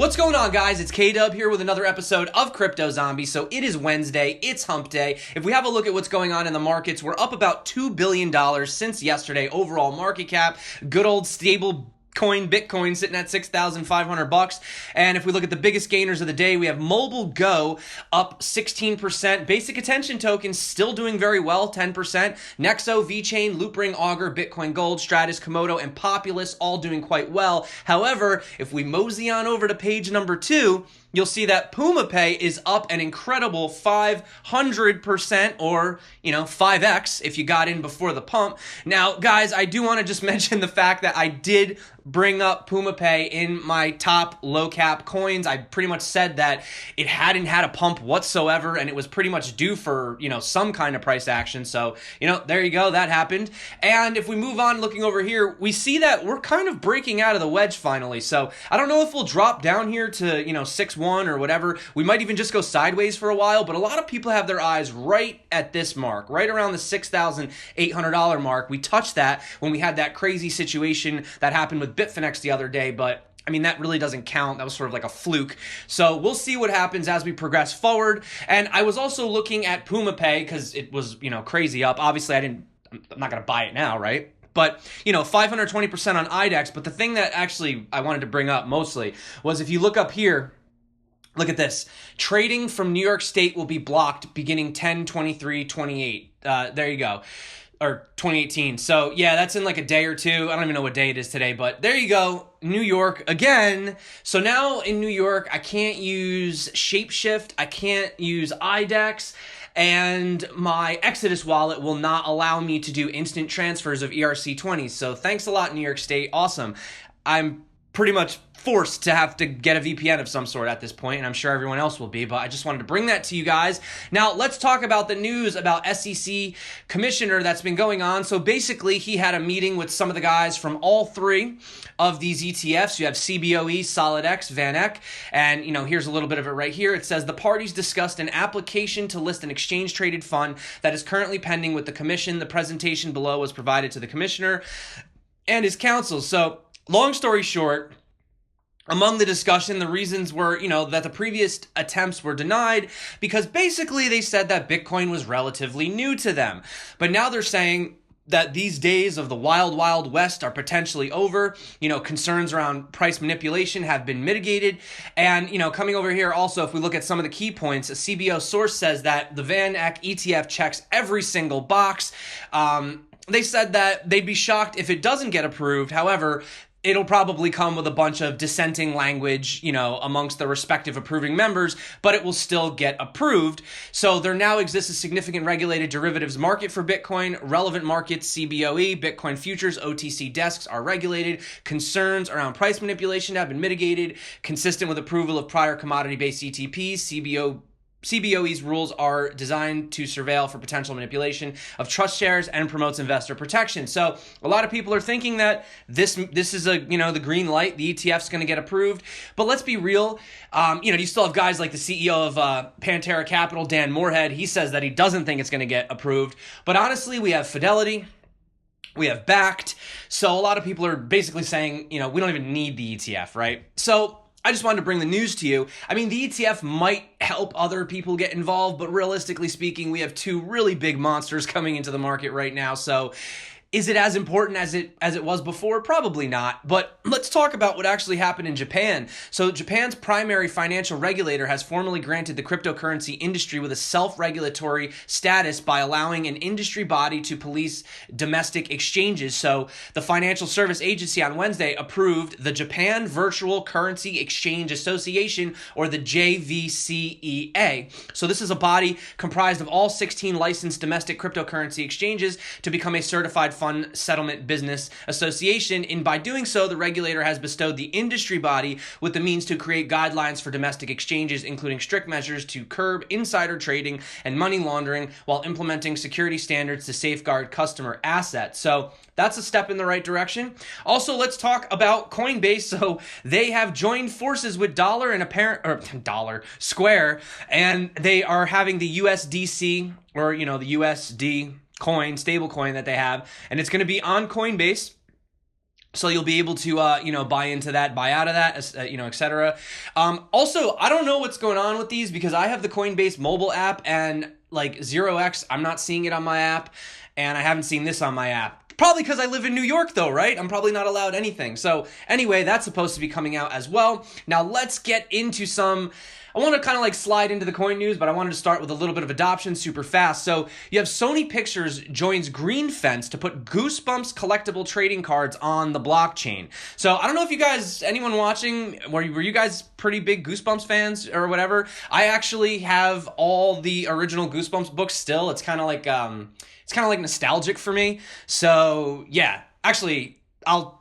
What's going on, guys? It's K-Dub here with another episode of Crypto Zombie. So it is Wednesday, it's hump day. If we have a look at what's going on in the markets, we're up about $2 billion since yesterday. Overall market cap, good old stable coin Bitcoin sitting at $6,500. And if we look at the biggest gainers of the day, we have Mobile Go up 16%. Basic Attention Tokens still doing very well, 10%. Nexo, VeChain, Loopring, Augur, Bitcoin Gold, Stratus, Komodo, and Populous all doing quite well. However, if we mosey on over to page number 2, you'll see that PumaPay is up an incredible 500%, or, 5x if you got in before the pump. Now, guys, I do want to just mention the fact that I did bring up PumaPay in my top low cap coins. I pretty much said that it hadn't had a pump whatsoever and it was pretty much due for, some kind of price action. So, there you go. That happened. And if we move on looking over here, we see that we're kind of breaking out of the wedge finally. So I don't know if we'll drop down here to, 6.1 or whatever. We might even just go sideways for a while, but a lot of people have their eyes right at this mark, right around the $6,800 mark. We touched that when we had that crazy situation that happened with Bitfinex the other day, but that really doesn't count. That was sort of like a fluke. So we'll see what happens as we progress forward. And I was also looking at PumaPay because it was, crazy up. Obviously, I'm not going to buy it now, right? But, 520% on IDEX. But the thing that actually I wanted to bring up mostly was if you look up here, look at this. Trading from New York State will be blocked beginning 10/23/28. There you go. Or 2018. So yeah, that's in like a day or two. I don't even know what day it is today, but there you go. New York again. So now in New York, I can't use Shapeshift. I can't use IDEX. And my Exodus wallet will not allow me to do instant transfers of ERC-20s. So thanks a lot, New York State. Awesome. I'm pretty much forced to have to get a VPN of some sort at this point, and I'm sure everyone else will be, but I just wanted to bring that to you guys. Now, let's talk about the news about SEC commissioner that's been going on. So basically, he had a meeting with some of the guys from all three of these ETFs. You have CBOE, SolidX, VanEck, and, here's a little bit of it right here. It says, the parties discussed an application to list an exchange-traded fund that is currently pending with the commission. The presentation below was provided to the commissioner and his counsel. So, long story short, among the discussion, the reasons were, that the previous attempts were denied because basically they said that Bitcoin was relatively new to them. But now they're saying that these days of the wild, wild west are potentially over. Concerns around price manipulation have been mitigated. And, coming over here also, if we look at some of the key points, a CBO source says that the VanEck ETF checks every single box. They said that they'd be shocked if it doesn't get approved. However, it'll probably come with a bunch of dissenting language, amongst the respective approving members, but it will still get approved. So there now exists a significant regulated derivatives market for Bitcoin. Relevant markets, CBOE, Bitcoin futures, OTC desks are regulated. Concerns around price manipulation have been mitigated, consistent with approval of prior commodity-based ETPs. CBOE's rules are designed to surveil for potential manipulation of trust shares and promotes investor protection. So a lot of people are thinking that this is the green light. The ETF's going to get approved. But let's be real. You still have guys like the CEO of Pantera Capital, Dan Moorhead. He says that he doesn't think it's going to get approved. But honestly, we have Fidelity. We have Backed. So a lot of people are basically saying, we don't even need the ETF, right? So I just wanted to bring the news to you. The ETF might help other people get involved, but realistically speaking, we have two really big monsters coming into the market right now. So is it as important as it was before? Probably not. But let's talk about what actually happened in Japan. So Japan's primary financial regulator has formally granted the cryptocurrency industry with a self-regulatory status by allowing an industry body to police domestic exchanges. So the Financial Service Agency on Wednesday approved the Japan Virtual Currency Exchange Association, or the JVCEA. So this is a body comprised of all 16 licensed domestic cryptocurrency exchanges to become a certified Fund Settlement Business Association. And by doing so, the regulator has bestowed the industry body with the means to create guidelines for domestic exchanges, including strict measures to curb insider trading and money laundering while implementing security standards to safeguard customer assets. So that's a step in the right direction. Also, let's talk about Coinbase. So they have joined forces with Square, and they are having the USDC, or the USD stable coin that they have, and it's going to be on Coinbase. So you'll be able to, buy into that, buy out of that, etc. Also, I don't know what's going on with these because I have the Coinbase mobile app and like 0x, I'm not seeing it on my app, and I haven't seen this on my app. Probably because I live in New York though, right? I'm probably not allowed anything. So anyway, that's supposed to be coming out as well. Now let's get into I want to kind of like slide into the coin news, but I wanted to start with a little bit of adoption super fast. So you have Sony Pictures joins Green Fence to put Goosebumps collectible trading cards on the blockchain. So I don't know if you guys, anyone watching, were you guys pretty big Goosebumps fans or whatever? I actually have all the original Goosebumps books still. It's kind of like nostalgic for me. So yeah, actually,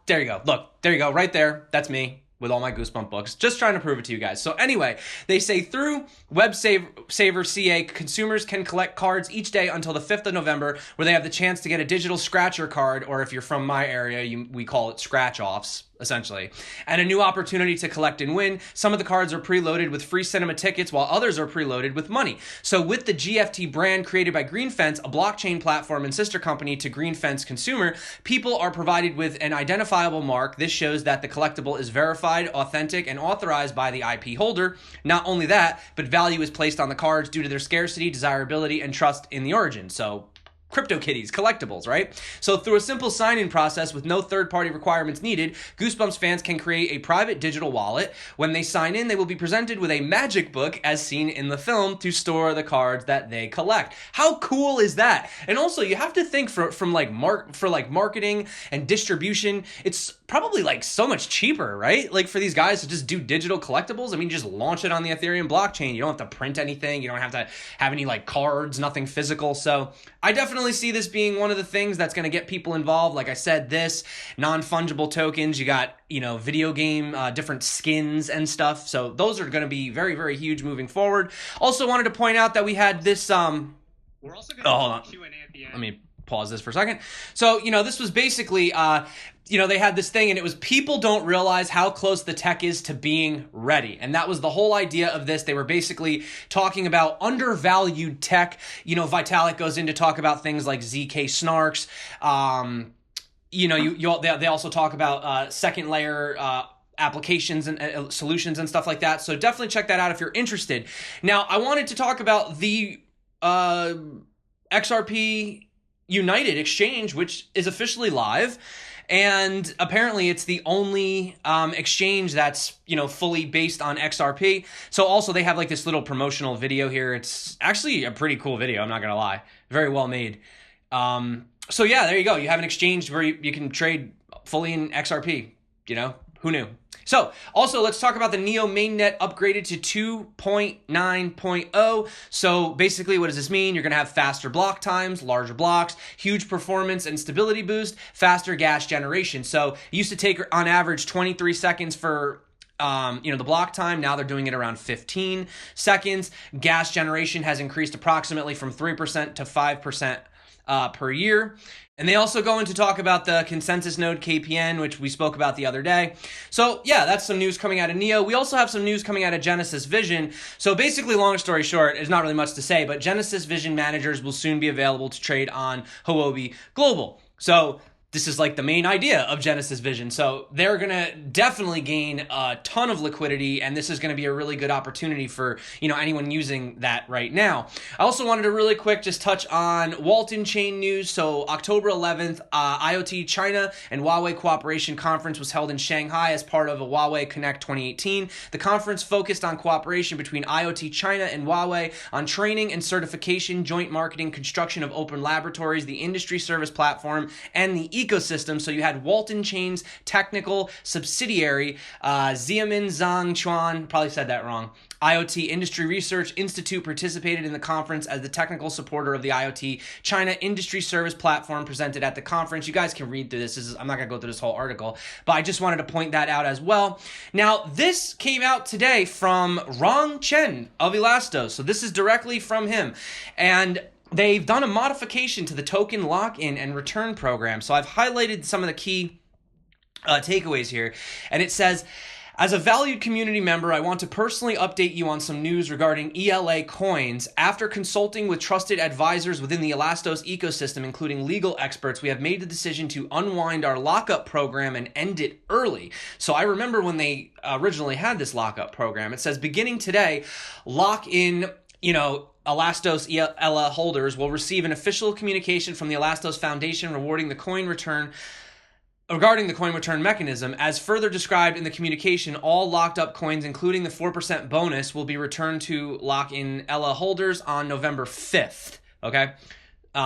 there you go. Look, there you go, right there. That's me with all my Goosebump books, just trying to prove it to you guys. So anyway, they say through WebSaver CA, consumers can collect cards each day until the 5th of November, where they have the chance to get a digital scratcher card, or if you're from my area, we call it scratch-offs, essentially, and a new opportunity to collect and win. Some of the cards are preloaded with free cinema tickets, while others are preloaded with money. So with the GFT brand created by Green Fence, a blockchain platform and sister company to Green Fence Consumer, people are provided with an identifiable mark. This shows that the collectible is verified, authentic, and authorized by the IP holder. Not only that, but value is placed on the cards due to their scarcity, desirability, and trust in the origin. So CryptoKitties, collectibles, right? So through a simple sign-in process with no third-party requirements needed, Goosebumps fans can create a private digital wallet. When they sign in, they will be presented with a magic book, as seen in the film, to store the cards that they collect. How cool is that? And also, you have to think for marketing and distribution, it's probably like so much cheaper, right? Like for these guys to just do digital collectibles. I mean, just launch it on the Ethereum blockchain. You don't have to print anything. You don't have to have any like cards, nothing physical. So I definitely see this being one of the things that's going to get people involved. Like I said, this non-fungible tokens, you got, video game, different skins and stuff. So those are going to be very, very huge moving forward. Also wanted to point out that we had this, we're also going to hold on. Q&A at the end. Let me pause this for a second. So, this was basically, they had this thing and it was people don't realize how close the tech is to being ready. And that was the whole idea of this. They were basically talking about undervalued tech. Vitalik goes in to talk about things like ZK snarks. They also talk about second layer applications and solutions and stuff like that. So definitely check that out if you're interested. Now, I wanted to talk about the XRP United Exchange, which is officially live. And apparently it's the only exchange that's, fully based on XRP. So also they have like this little promotional video here. It's actually a pretty cool video, I'm not going to lie. Very well made. So yeah, there you go. You have an exchange where you can trade fully in XRP, who knew? So, also, let's talk about the Neo Mainnet upgraded to 2.9.0. So, basically, what does this mean? You're going to have faster block times, larger blocks, huge performance and stability boost, faster gas generation. So, it used to take, on average, 23 seconds for the block time. Now they're doing it around 15 seconds. Gas generation has increased approximately from 3% to 5% per year. And they also go in to talk about the consensus node KPN, which we spoke about the other day. So yeah, that's some news coming out of Neo. We also have some news coming out of Genesis Vision. So basically, long story short, there's not really much to say, but Genesis Vision managers will soon be available to trade on Huobi Global. So this is like the main idea of Genesis Vision. So they're going to definitely gain a ton of liquidity, and this is going to be a really good opportunity for, anyone using that right now. I also wanted to really quick just touch on Waltonchain news. So October 11th, IoT China and Huawei Cooperation Conference was held in Shanghai as part of a Huawei Connect 2018. The conference focused on cooperation between IoT China and Huawei on training and certification, joint marketing, construction of open laboratories, the industry service platform, and the ecosystem. So you had Waltonchain's technical subsidiary, Xiamen Zhangchuan, probably said that wrong, IoT Industry Research Institute participated in the conference as the technical supporter of the IoT China Industry Service Platform presented at the conference. You guys can read through this. I'm not going to go through this whole article, but I just wanted to point that out as well. Now, this came out today from Rong Chen of Elastos. So this is directly from him. And they've done a modification to the token lock-in and return program. So I've highlighted some of the key takeaways here. And it says, As a valued community member, I want to personally update you on some news regarding ELA coins. After consulting with trusted advisors within the Elastos ecosystem, including legal experts, we have made the decision to unwind our lockup program and end it early. So I remember when they originally had this lockup program, it says beginning today, lock in, Elastos ELA holders will receive an official communication from the Elastos Foundation regarding the coin return mechanism. As further described in the communication, all locked up coins, including the 4% bonus, will be returned to lock-in ELA holders on November 5th. Okay?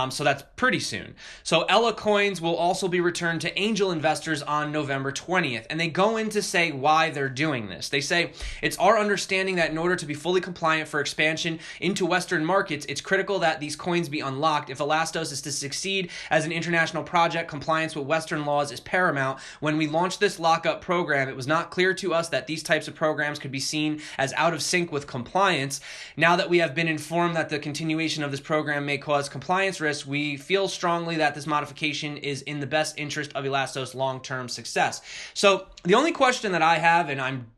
So that's pretty soon. So ELA coins will also be returned to angel investors on November 20th. And they go in to say why they're doing this. They say, it's our understanding that in order to be fully compliant for expansion into Western markets, it's critical that these coins be unlocked. If Elastos is to succeed as an international project, compliance with Western laws is paramount. When we launched this lockup program, it was not clear to us that these types of programs could be seen as out of sync with compliance. Now that we have been informed that the continuation of this program may cause compliance risk, we feel strongly that this modification is in the best interest of Elastos' long-term success. So the only question that I have, and I'm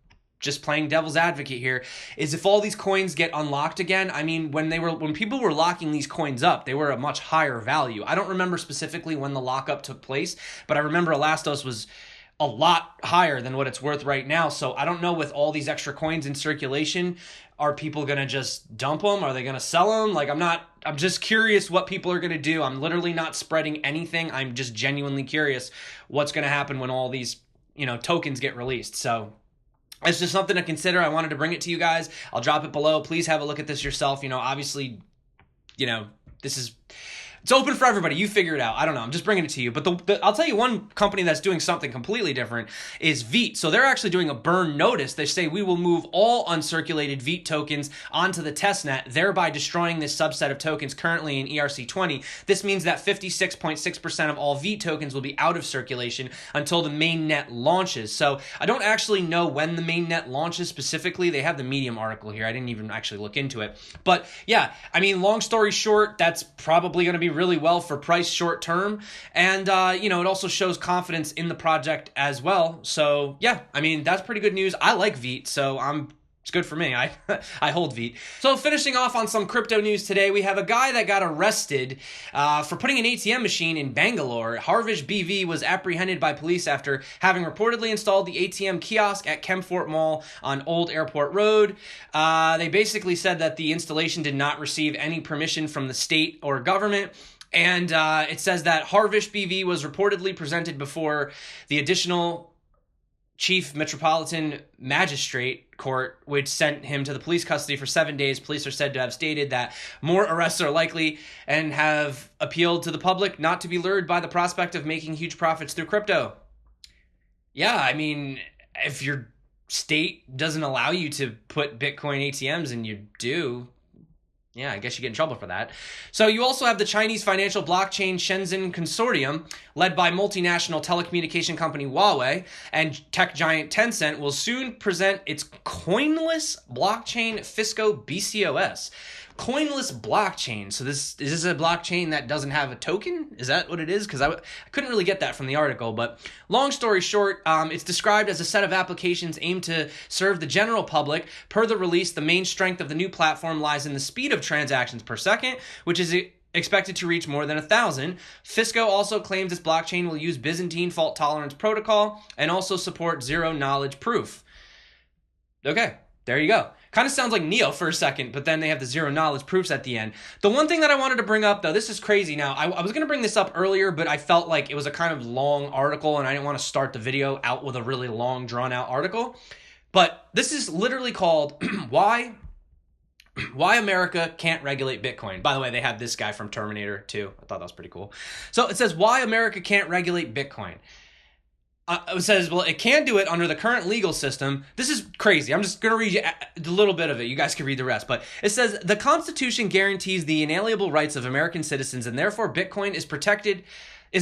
just playing devil's advocate here, is if all these coins get unlocked again. I mean, when people were locking these coins up, they were a much higher value. I don't remember specifically when the lockup took place, but I remember Elastos was a lot higher than what it's worth right now. So I don't know, with all these extra coins in circulation, are people going to just dump them? Are they going to sell them? Like, I'm just curious what people are going to do. I'm literally not spreading anything. I'm just genuinely curious what's going to happen when all these, tokens get released. So it's just something to consider. I wanted to bring it to you guys. I'll drop it below. Please have a look at this yourself. Obviously, it's open for everybody. You figure it out. I don't know. I'm just bringing it to you. But I'll tell you one company that's doing something completely different is VITE. So they're actually doing a burn notice. They say we will move all uncirculated VITE tokens onto the testnet, thereby destroying this subset of tokens currently in ERC-20. This means that 56.6% of all VITE tokens will be out of circulation until the mainnet launches. So I don't actually know when the mainnet launches specifically. They have the Medium article here. I didn't even actually look into it. But yeah, I mean, long story short, that's probably going to be really well for price short term, and it also shows confidence in the project as well. So yeah, I mean, that's pretty good news. I like VITE, so it's good for me. I hold VITE. So finishing off on some crypto news today, we have a guy that got arrested for putting an ATM machine in Bangalore. Harvish BV was apprehended by police after having reportedly installed the ATM kiosk at Chemfort Mall on Old Airport Road. They basically said that the installation did not receive any permission from the state or government. And it says that Harvish BV was reportedly presented before the additional Chief Metropolitan Magistrate Court, which sent him to the police custody for 7 days. Police are said to have stated that more arrests are likely and have appealed to the public not to be lured by the prospect of making huge profits through crypto. Yeah, I mean, if your state doesn't allow you to put Bitcoin ATMs and you do, yeah, I guess you get in trouble for that. So you also have the Chinese financial blockchain Shenzhen Consortium, led by multinational telecommunication company Huawei and tech giant Tencent, will soon present its coinless blockchain FISCO BCOS. Coinless blockchain. So is this a blockchain that doesn't have a token? Is that what it is? Because I couldn't really get that from the article. But long story short, it's described as a set of applications aimed to serve the general public. Per the release, the main strength of the new platform lies in the speed of transactions per second, which is expected to reach more than 1,000. FISCO also claims this blockchain will use Byzantine fault tolerance protocol and also support zero knowledge proof. Okay, there you go. Kind of sounds like Neo for a second, but then they have the zero knowledge proofs at the end. The one thing that I wanted to bring up, though, this is crazy. Now, I was going to bring this up earlier, but I felt like it was a kind of long article, and I didn't want to start the video out with a really long, drawn-out article. But this is literally called Why America Can't Regulate Bitcoin. By the way, they had this guy from Terminator, too. I thought that was pretty cool. So it says, Why America Can't Regulate Bitcoin. It says, well, it can do it under the current legal system. This is crazy. I'm just going to read you a little bit of it. You guys can read the rest. But it says, the Constitution guarantees the inalienable rights of American citizens, and therefore Bitcoin is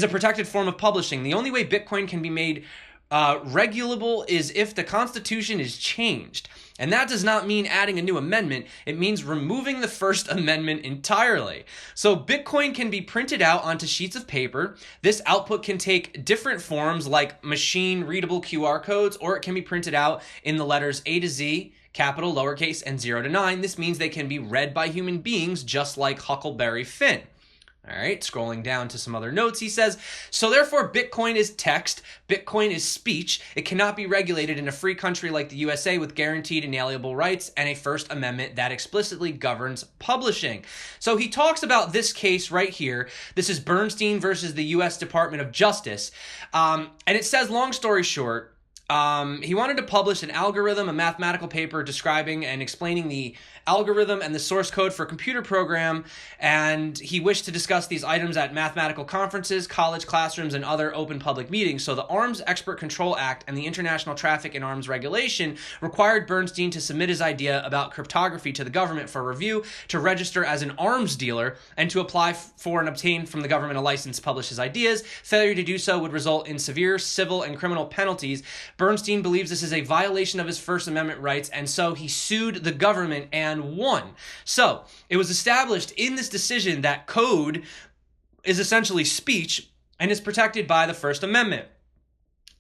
a protected form of publishing. The only way Bitcoin can be made Regulable is if the Constitution is changed. And that does not mean adding a new amendment. It means removing the First Amendment entirely. So Bitcoin can be printed out onto sheets of paper. This output can take different forms like machine-readable QR codes, or it can be printed out in the letters A to Z, capital, lowercase, and 0 to 9. This means they can be read by human beings, just like Huckleberry Finn. All right, scrolling down to some other notes, he says, so therefore Bitcoin is text, Bitcoin is speech. It cannot be regulated in a free country like the USA with guaranteed inalienable rights and a First Amendment that explicitly governs publishing. So he talks about this case right here. This is Bernstein versus the U.S. Department of Justice. And it says, long story short, he wanted to publish an algorithm, a mathematical paper describing and explaining the algorithm and the source code for a computer program, and he wished to discuss these items at mathematical conferences, college classrooms, and other open public meetings. So the Arms Export Control Act and the International Traffic in Arms Regulation required Bernstein to submit his idea about cryptography to the government for review, to register as an arms dealer, and to apply for and obtain from the government a license to publish his ideas. Failure to do so would result in severe civil and criminal penalties. Bernstein believes this is a violation of his First Amendment rights, and so he sued the government and won. So it was established in this decision that code is essentially speech and is protected by the First Amendment.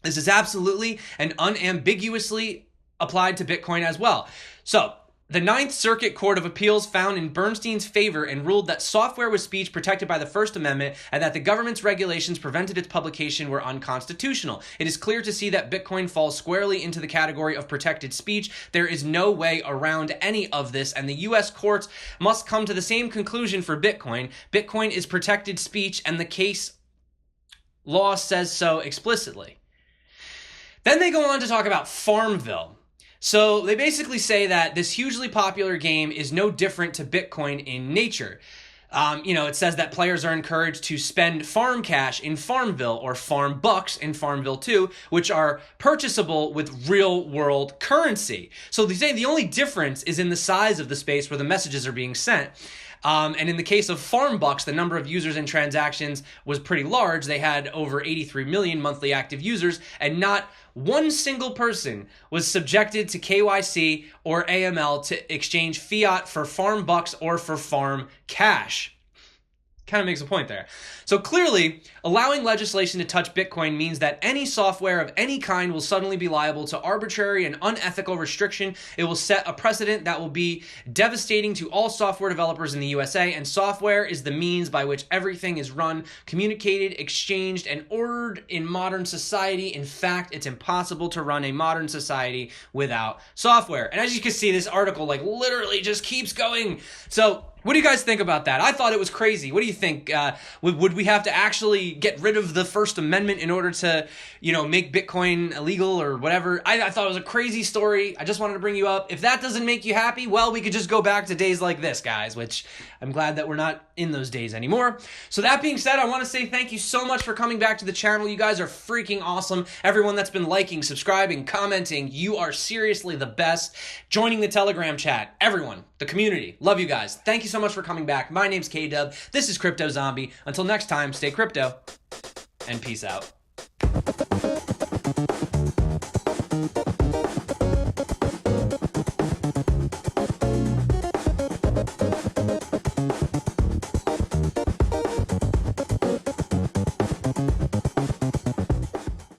This is absolutely and unambiguously applied to Bitcoin as well. So the Ninth Circuit Court of Appeals found in Bernstein's favor and ruled that software was speech protected by the First Amendment and that the government's regulations prevented its publication were unconstitutional. It is clear to see that Bitcoin falls squarely into the category of protected speech. There is no way around any of this, and the U.S. courts must come to the same conclusion for Bitcoin. Bitcoin is protected speech, and the case law says so explicitly. Then they go on to talk about Farmville. So they basically say that this hugely popular game is no different to Bitcoin in nature. It says that players are encouraged to spend farm cash in Farmville or farm bucks in Farmville 2, which are purchasable with real world currency. So they say the only difference is in the size of the space where the messages are being sent. And in the case of Farm Bucks, the number of users and transactions was pretty large. They had over 83 million monthly active users, and not one single person was subjected to KYC or AML to exchange fiat for Farm Bucks or for farm cash. Kind of makes a point there. So clearly, allowing legislation to touch Bitcoin means that any software of any kind will suddenly be liable to arbitrary and unethical restriction. It will set a precedent that will be devastating to all software developers in the USA, and software is the means by which everything is run, communicated, exchanged, and ordered in modern society. In fact, it's impossible to run a modern society without software. And as you can see, this article literally just keeps going. So what do you guys think about that? I thought it was crazy. What do you think? Would we have to actually get rid of the First Amendment in order to, make Bitcoin illegal or whatever? I thought it was a crazy story. I just wanted to bring you up. If that doesn't make you happy, well, we could just go back to days like this, guys, which I'm glad that we're not in those days anymore. So that being said, I want to say thank you so much for coming back to the channel. You guys are freaking awesome. Everyone that's been liking, subscribing, commenting, you are seriously the best. Joining the Telegram chat, everyone, the community, love you guys. Thank you so much for coming back. My name's K-Dub. This is Crypto Zombie. Until next time, stay crypto and peace out.